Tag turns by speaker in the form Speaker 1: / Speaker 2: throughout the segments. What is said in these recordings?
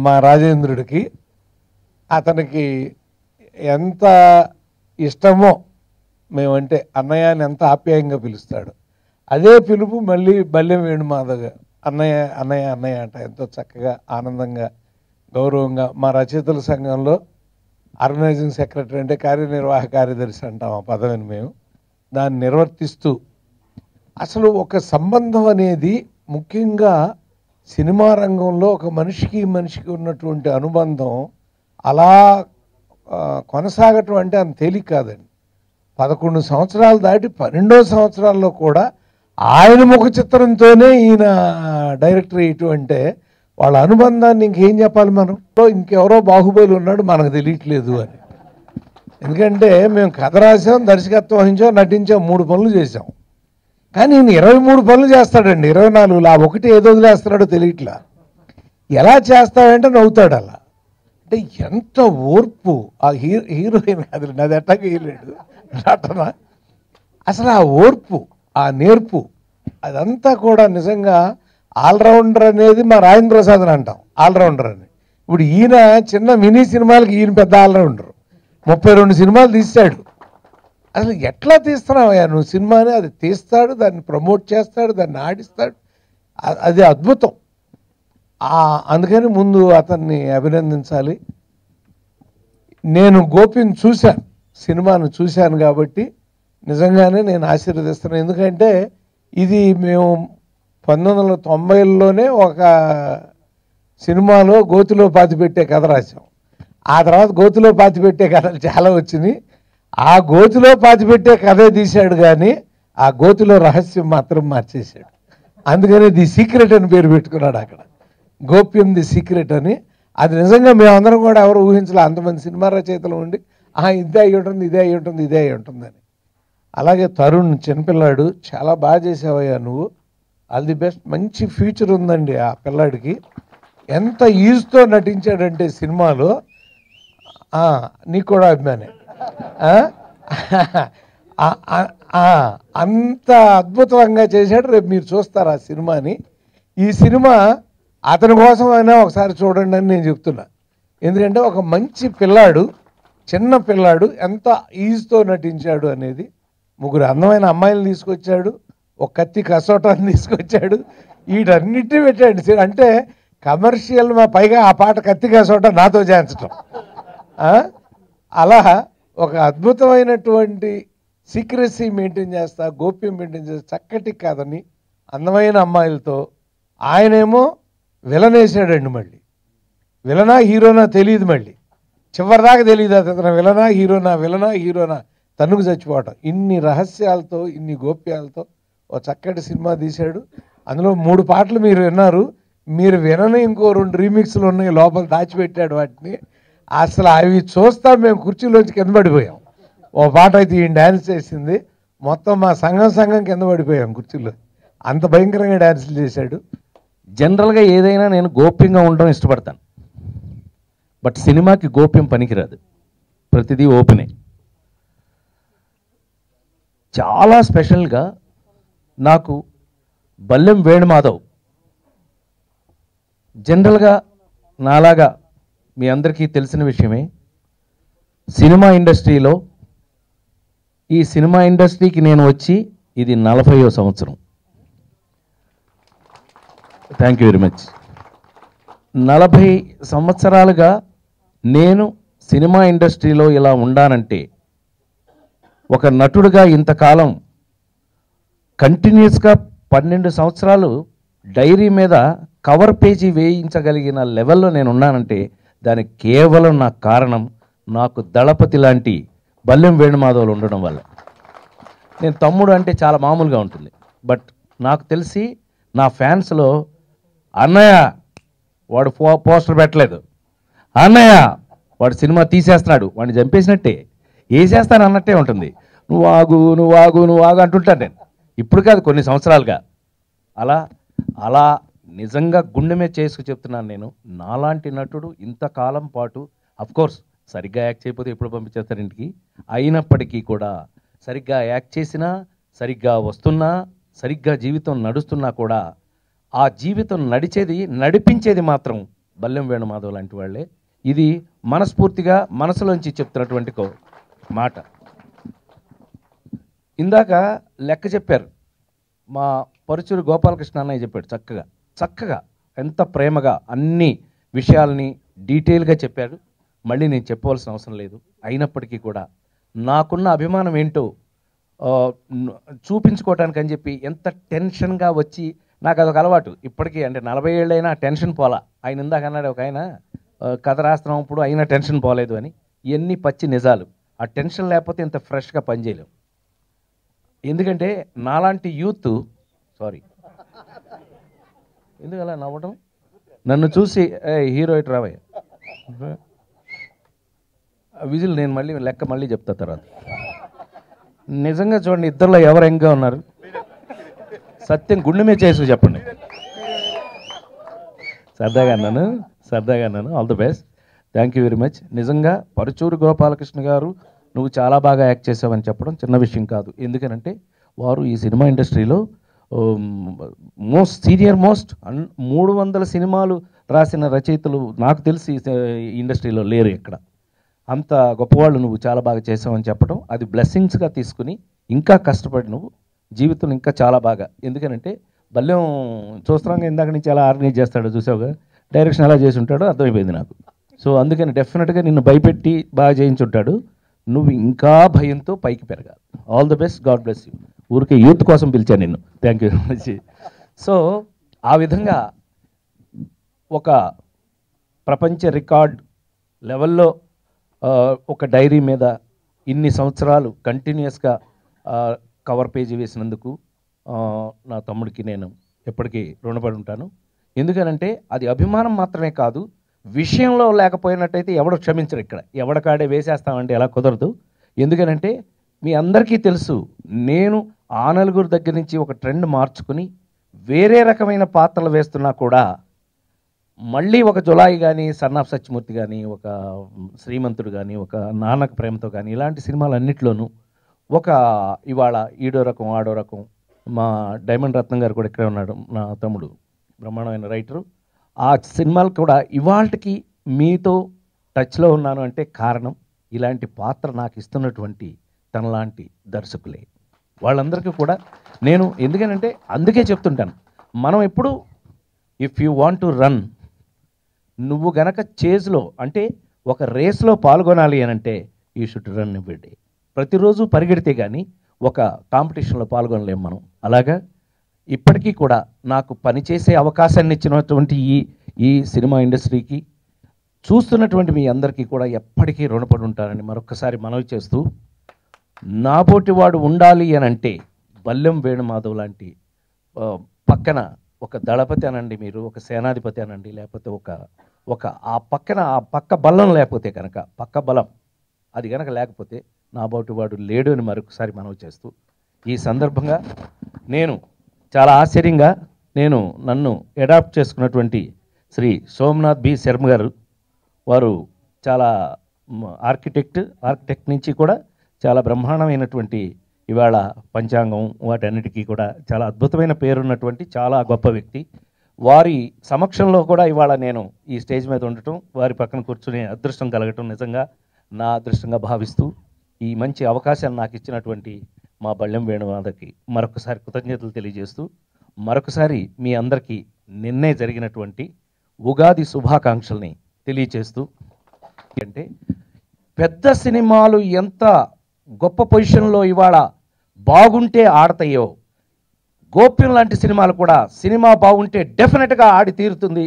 Speaker 1: మా రాజేంద్రుడికి. అతనికి ఎంత ఇష్టమో మేమంటే, అన్నయ్య అని ఎంత ఆప్యాయంగా పిలుస్తాడు. అదే పిలుపు మళ్ళీ బల్లెం వేణుమాధవ్ అన్నయ్య అన్నయ్య అన్నయ్య అంట ఎంతో చక్కగా ఆనందంగా గౌరవంగా. మా రచయితల సంఘంలో ఆర్గనైజింగ్ సెక్రటరీ అంటే కార్యనిర్వాహక కార్యదర్శి అంటాం ఆ పదవిని మేము. దాన్ని నిర్వర్తిస్తూ అసలు ఒక సంబంధం అనేది ముఖ్యంగా సినిమా రంగంలో ఒక మనిషికి ఉన్నటువంటి అనుబంధం అలా కొనసాగటం అంటే అంత తేలిక కాదండి. 11 సంవత్సరాలు దాటి 12వ సంవత్సరాల్లో కూడా ఆయన ముఖ చిత్రంతోనే ఈయన డైరెక్టర్ ఇటు అంటే వాళ్ళ అనుబంధాన్ని ఇంకేం చెప్పాలి మనం. ఇంకెవరో బాహుబలి ఉన్నాడు మనకు తెలియట్లేదు అని. ఎందుకంటే మేము కథ రాసాం, దర్శకత్వం వహించాం, నటించాం, 3 పనులు చేసాం. కానీ ఈయన 23 పనులు చేస్తాడండి. 24 ఆ ఒకటి ఏదో వదిలేస్తున్నాడో తెలియట్లా. ఎలా చేస్తాడంటే నవ్వుతాడు అలా. అంటే ఎంత ఓర్పు ఆ హీరోయిన్ కాదు, అది ఎట్టాగా వేయలేడు నటన. అసలు ఆ ఓర్పు, ఆ నేర్పు, అదంతా కూడా నిజంగా ఆల్రౌండర్ అనేది మా రాజేంద్ర ప్రసాద్ అని అంటాం ఆల్రౌండర్ అని. ఇప్పుడు ఈయన చిన్న మినీ సినిమాలకి ఈయన పెద్ద ఆల్రౌండర్. 32 సినిమాలు తీస్తాడు. అసలు ఎట్లా తీస్తున్నావయ్యా నువ్వు సినిమాని? అది తీస్తాడు, దాన్ని ప్రమోట్ చేస్తాడు, దాన్ని ఆడిస్తాడు. అది అద్భుతం. అందుకని ముందు అతన్ని అభినందించాలి. నేను గోపిని చూశాను, సినిమాను చూశాను కాబట్టి నిజంగానే నేను ఆశీర్వదిస్తున్నాను. ఎందుకంటే ఇది మేము 1990లోనే ఒక సినిమాలో గోతిలో పాతిపెట్టే కథ రాసాం. ఆ తర్వాత గోతిలో పాతిపెట్టే కథలు చాలా వచ్చినాయి. ఆ గోతిలో పాతిపెట్టే కథే తీశాడు, కానీ ఆ గోతిలో రహస్యం మాత్రం మార్చేశాడు. అందుకని ది సీక్రెట్ అని పేరు పెట్టుకున్నాడు అక్కడ, గోప్యం ది సీక్రెట్ అని. అది నిజంగా మేమందరం కూడా ఎవరు ఊహించలే. అంతమంది సినిమా రచయితలు ఉండి ఇదే అయ్యి ఉంటుంది, ఇదే అయ్యి ఉంటుంది, ఇదే అయ్యి ఉంటుందని. అలాగే తరుణ్ చిన్నపిల్లాడు, చాలా బాగా చేసావయ్యా నువ్వు, ఆల్ ది బెస్ట్. మంచి ఫ్యూచర్ ఉందండి ఆ పిల్లాడికి. ఎంత ఈజుతో నటించాడంటే సినిమాలో. నీకు కూడా అభిమానే. అంత అద్భుతంగా చేశాడు. రేపు మీరు చూస్తారు ఆ సినిమాని. ఈ సినిమా అతని కోసమైనా ఒకసారి చూడండి అని నేను చెప్తున్నా. ఎందుకంటే ఒక మంచి పిల్లాడు, చిన్న పిల్లాడు ఎంత ఈజుతో నటించాడు అనేది. 3 అందమైన అమ్మాయిలు తీసుకొచ్చాడు, ఒక కత్తి కసోటాన్ని తీసుకొచ్చాడు, వీటన్నిటినీ పెట్టాడు. అంటే కమర్షియల్ పైగా ఆ పాట కత్తి కసోటా నాతో చేయించటం. అలా ఒక అద్భుతమైనటువంటి సీక్రెసీ మెయింటైన్ చేస్తా, గోప్యం మెయింటైన్ చేస్తా, చక్కటి కథని అందమైన అమ్మాయిలతో. ఆయనేమో విలన్ వేసాడండి. మళ్ళీ విలనా హీరోనా తెలియదు, మళ్ళీ చివరిదాకా తెలియదు అతను విలనా హీరోనా తన్నుకు చచ్చిపోవటం. ఇన్ని రహస్యాలతో, ఇన్ని గోప్యాలతో ఓ చక్కటి సినిమా తీశాడు. అందులో 3 పాటలు మీరు విన్నారు. మీరు వినని ఇంకో 2 రీమిక్స్లు ఉన్నాయి లోపల, దాచిపెట్టాడు వాటిని. అసలు అవి చూస్తా మేము కుర్చీలోంచి కింద పడిపోయాం. ఓ పాట అయితే ఈయన డ్యాన్స్ చేసింది, మొత్తం మా సంఘం కింద పడిపోయాం కుర్చీలో. అంత భయంకరంగా డ్యాన్సులు చేశాడు.
Speaker 2: జనరల్గా ఏదైనా నేను గోప్యంగా ఉండడం ఇష్టపడతాను, బట్ సినిమాకి గోప్యం పనికిరాదు, ప్రతిదీ ఓపెనే. చాలా స్పెషల్గా నాకు బల్లెం వేణుమాధవ్ జనరల్గా నాలాగా మీ అందరికీ తెలిసిన విషయమే, సినిమా ఇండస్ట్రీలో ఈ సినిమా ఇండస్ట్రీకి నేను వచ్చి ఇది 40వ సంవత్సరం. Thank you very much. 40 సంవత్సరాలుగా నేను సినిమా ఇండస్ట్రీలో ఇలా ఉండానంటే, ఒక నటుడుగా ఇంతకాలం కంటిన్యూస్గా 12 సంవత్సరాలు డైరీ మీద కవర్ పేజీ వేయించగలిగిన లెవెల్లో నేను ఉన్నానంటే దానికి కేవలం నా కారణం నాకు దళపతి లాంటి బల్లెం వేణుమాధవులు ఉండడం వల్ల. నేను తమ్ముడు అంటే చాలా మామూలుగా ఉంటుంది, బట్ నాకు తెలిసి నా ఫ్యాన్స్లో అన్నయ్య వాడు పోస్టర్ పెట్టలేదు, అన్నయ్య వాడు సినిమా తీసేస్తున్నాడు, వాడిని చంపేసినట్టే, వేసేస్తాను అన్నట్టే ఉంటుంది. నువ్వు ఆగు అంటుంటాను నేను. ఇప్పుడు కాదు, కొన్ని సంవత్సరాలుగా. అలా నిజంగా గుండె మీద చేసుకు చెప్తున్నాను నేను. నాలాంటి నటుడు ఇంతకాలం పాటు, అఫ్కోర్స్ సరిగ్గా యాక్ట్ చేయకపోతే ఎప్పుడు పంపించేస్తారు ఇంటికి, అయినప్పటికీ కూడా సరిగ్గా యాక్ట్ చేసినా, సరిగ్గా వస్తున్నా, సరిగ్గా జీవితం నడుస్తున్నా కూడా ఆ జీవితం నడిపించేది మాత్రం బల్లెం వేణుమాధవ్ లాంటి వాళ్ళే. ఇది మనస్ఫూర్తిగా మనసులోంచి చెప్తున్నటువంటి మాట. ఇందాక లెక్క చెప్పారు, మా పరుచూరు గోపాలకృష్ణ అన్నయ్య చెప్పాడు చక్కగా ఎంత ప్రేమగా అన్ని విషయాల్ని డీటెయిల్గా చెప్పాడు. మళ్ళీ నేను చెప్పవలసిన అవసరం లేదు. అయినప్పటికీ కూడా నాకున్న అభిమానం ఏంటో చూపించుకోవటానికి అని చెప్పి ఎంత టెన్షన్గా వచ్చి, నాకు అదొక అలవాటు ఇప్పటికీ, అంటే 40 ఏళ్ళైనా టెన్షన్ పోలా. ఆయన ఇందాక అన్నాడు ఒక ఆయన, కథ రాస్తున్నప్పుడు అయినా టెన్షన్ పోలేదు అని. ఇవన్నీ పచ్చి నిజాలు. ఆ టెన్షన్ లేకపోతే ఇంత ఫ్రెష్గా పనిచేయలేం. ఎందుకంటే నాలాంటి యూత్, సారీ ఎందుకు అలా నవ్వడం, నన్ను చూసి హీరో ఇటు రావయ్య విజిల్, నేను మళ్ళీ లెక్క మళ్ళీ చెప్తా తర్వాత. నిజంగా చూడండి, ఇద్దరిలో ఎవరు ఎంగా ఉన్నారు? సత్యం గుండె మీద చేసి చెప్పండి. సరదాగా అన్నాను. All the best, thank you very much. నిజంగా పరుచూరు గోపాలకృష్ణ గారు నువ్వు చాలా బాగా యాక్ట్ చేసావని చెప్పడం చిన్న విషయం కాదు. ఎందుకనంటే వారు ఈ సినిమా ఇండస్ట్రీలో సీనియర్ మోస్ట్ 300 సినిమాలు రాసిన రచయితలు నాకు తెలిసి ఇండస్ట్రీలో లేరు ఎక్కడ. అంత గొప్పవాళ్ళు నువ్వు చాలా బాగా చేసావని చెప్పడం, అది బ్లెస్సింగ్స్గా తీసుకుని ఇంకా కష్టపడి నువ్వు జీవితంలో ఇంకా చాలా బాగా, ఎందుకనంటే బల్యం చూస్తున్నాగా ఇందాక నుంచి ఎలా ఆర్గనైజ్ చేస్తాడో చూసావుగా, డైరెక్షన్ ఎలా చేసి ఉంటాడో అర్థమైపోయింది నాకు. సో అందుకని డెఫినెట్గా నిన్ను భయపెట్టి బాగా చేయించుంటాడు. నువ్వు ఇంకా భయంతో పైకి పెరగాలి. All the best, God bless you. ఊరికే యూత్ కోసం పిలిచాను నిన్ను. Thank you very much. So ఆ విధంగా ఒక ప్రపంచ రికార్డ్ లెవెల్లో ఒక డైరీ మీద ఇన్ని సంవత్సరాలు కంటిన్యూస్గా కవర్ పేజీ వేసినందుకు నా తమ్ముడికి నేను ఎప్పటికీ రుణపడి ఉంటాను. ఎందుకనంటే అది అభిమానం మాత్రమే కాదు, విషయంలో లేకపోయినట్టయితే ఎవడు క్షమించరు. ఇక్కడ ఎవడకాడే వేసేస్తామంటే ఎలా కుదరదు. ఎందుకనంటే మీ అందరికీ తెలుసు, నేను ఆ నలుగురు దగ్గర నుంచి ఒక ట్రెండ్ మార్చుకుని వేరే రకమైన పాత్రలు వేస్తున్నా కూడా మళ్ళీ ఒక జులాయి కానీ, సన్ ఆఫ్ సత్యమూర్తి కానీ, ఒక శ్రీమంతుడు కానీ, ఒక నాన్నకు ప్రేమతో కానీ, ఇలాంటి సినిమాలన్నింటిలోనూ ఒక ఇవాళ ఈడో రకం ఆడో రకం, మా డైమండ్ రత్నం గారు కూడా ఇక్కడే ఉన్నాడు, నా తమ్ముడు బ్రహ్మాండమైన రైటరు. ఆ సినిమాలు కూడా ఇవాళకి మీతో టచ్లో ఉన్నాను అంటే కారణం ఇలాంటి పాత్ర నాకు ఇస్తున్నటువంటి తనలాంటి దర్శకులే. వాళ్ళందరికీ కూడా నేను ఎందుకనంటే అందుకే చెప్తుంటాను, మనం ఎప్పుడు if you want to run, నువ్వు గనక చేజ్లో అంటే ఒక రేస్లో పాల్గొనాలి అని అంటే you should run every day. ప్రతిరోజు పరిగెడితే కానీ ఒక కాంపిటీషన్లో పాల్గొనలేం మనం. అలాగా ఇప్పటికీ కూడా నాకు పనిచేసే అవకాశాన్ని ఇచ్చినటువంటి ఈ సినిమా ఇండస్ట్రీకి చూస్తున్నటువంటి మీ అందరికీ కూడా ఎప్పటికీ రుణపడి ఉంటానని మరొకసారి మనవి చేస్తూ, నాబోటి వాడు ఉండాలి అని అంటే బల్లెం వేణుమాధవ్ లాంటి పక్కన ఒక దళపతి అనండి, మీరు ఒక సేనాధిపతి అనండి, లేకపోతే ఒక ఆ పక్క బలం లేకపోతే కనుక, పక్క బలం అది కనుక లేకపోతే నాబోటి వాడు లేడు అని మరొకసారి మనవి చేస్తూ, ఈ సందర్భంగా నేను చాలా ఆశ్చర్యంగా నన్ను అడాప్ట్ చేసుకున్నటువంటి శ్రీ సోమనాథ్ బి శర్మ గారు, వారు చాలా ఆర్కిటెక్ట్ నుంచి కూడా చాలా బ్రహ్మాండమైనటువంటి ఇవాళ పంచాంగం వాటన్నిటికీ కూడా చాలా అద్భుతమైన పేరున్నటువంటి చాలా గొప్ప వ్యక్తి. వారి సమక్షంలో కూడా ఇవాళ నేను ఈ స్టేజ్ మీద ఉండటం, వారి పక్కన కూర్చునే అదృష్టం కలగటం నిజంగా నా అదృష్టంగా భావిస్తూ, ఈ మంచి అవకాశాన్ని నాకు ఇచ్చినటువంటి మా బల్లెం వేణుమాధవ్కి మరొకసారి కృతజ్ఞతలు తెలియజేస్తూ, మరొకసారి మీ అందరికీ నిన్నే జరిగినటువంటి ఉగాది శుభాకాంక్షల్ని తెలియజేస్తూ, అంటే పెద్ద సినిమాలు ఎంత గొప్ప పొజిషన్లో ఇవాళ బాగుంటే ఆడతాయో, గోప్యం లాంటి సినిమాలు కూడా సినిమా బాగుంటే డెఫినెట్గా ఆడి తీరుతుంది.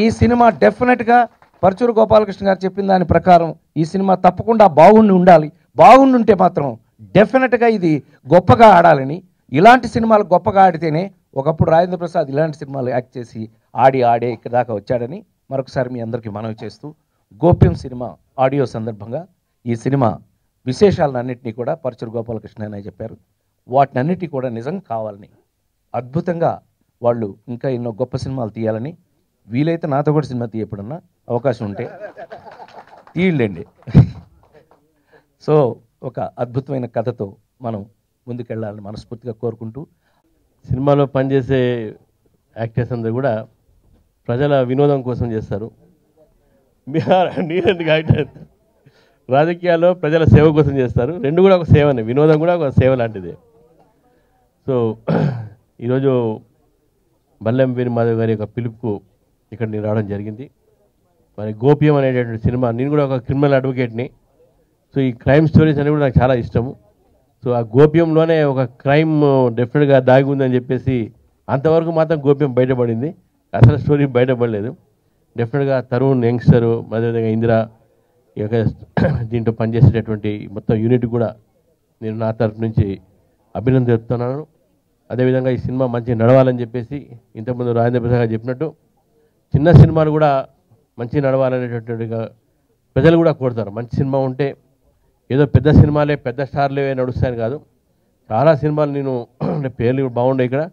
Speaker 2: ఈ సినిమా డెఫినెట్గా పరుచూరు గోపాలకృష్ణ గారు చెప్పిన దాని ప్రకారం ఈ సినిమా తప్పకుండా బాగుండాలి. బాగుండుంటే మాత్రం డెఫినెట్గా ఇది గొప్పగా ఆడాలని, ఇలాంటి సినిమాలు గొప్పగా ఆడితేనే, ఒకప్పుడు రాజేంద్ర ప్రసాద్ ఇలాంటి సినిమాలు యాక్ట్ చేసి ఆడే ఇక్కడ దాకా వచ్చాడని మరొకసారి మీ అందరికీ మనవి చేస్తూ, గోప్యం సినిమా ఆడియో సందర్భంగా ఈ సినిమా విశేషాలన్నింటినీ కూడా పరుచూరు గోపాలకృష్ణ అనే చెప్పారు. వాటినన్నిటి కూడా నిజం కావాలని, అద్భుతంగా వాళ్ళు ఇంకా ఎన్నో గొప్ప సినిమాలు తీయాలని, వీలైతే నాతో కూడా సినిమా తీయప్పుడన్నా అవకాశం ఉంటే తీయండి. సో ఒక అద్భుతమైన కథతో మనం ముందుకెళ్ళాలని మనస్ఫూర్తిగా కోరుకుంటూ,
Speaker 3: సినిమాలో పనిచేసే యాక్టర్స్ అందరూ కూడా ప్రజల వినోదం కోసం చేస్తారు. నేనందుకు రాజకీయాల్లో ప్రజల సేవ కోసం చేస్తారు. రెండు కూడా ఒక సేవనే, వినోదం కూడా ఒక సేవ లాంటిదే. సో ఈరోజు బల్లెం వేణుమాధవ్ గారి యొక్క పిలుపుకు ఇక్కడ నేను రావడం జరిగింది. మరి గోప్యం అనేటటువంటి సినిమా, నేను కూడా ఒక క్రిమినల్ అడ్వకేట్ని. సో ఈ క్రైమ్ స్టోరీస్ అనేవి కూడా నాకు చాలా ఇష్టము. సో ఆ గోప్యంలోనే ఒక క్రైమ్ డెఫినెట్గా దాగి ఉందని చెప్పేసి అంతవరకు మాత్రం గోప్యం బయటపడింది, అసలు స్టోరీ బయటపడలేదు. డెఫినెట్గా తరుణ్ యంగ్స్టరు, అదేవిధంగా ఇందిరా ఈ యొక్క దీంట్లో పనిచేసేటటువంటి మొత్తం యూనిట్ కూడా నేను నా తరఫు నుంచి అభినందన చెప్తున్నాను. అదేవిధంగా ఈ సినిమా మంచిగా నడవాలని చెప్పేసి ఇంతకుముందు రాజేంద్ర ప్రసాద్ గారు చెప్పినట్టు చిన్న సినిమాలు కూడా మంచిగా నడవాలనేటట్టుగా ప్రజలు కూడా కోరుతారు. మంచి సినిమా ఉంటే ఏదో పెద్ద సినిమాలే పెద్ద స్టార్లే నడుస్తాయని కాదు, చాలా సినిమాలు నేను పేర్లు బాగుండే ఇక్కడ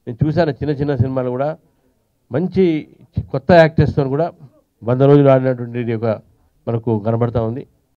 Speaker 3: నేను చూశాను. చిన్న చిన్న సినిమాలు కూడా మంచి కొత్త యాక్టర్స్తో కూడా 100 రోజులు ఆడినటువంటి ఒక మనకు కనబడతా ఉంది.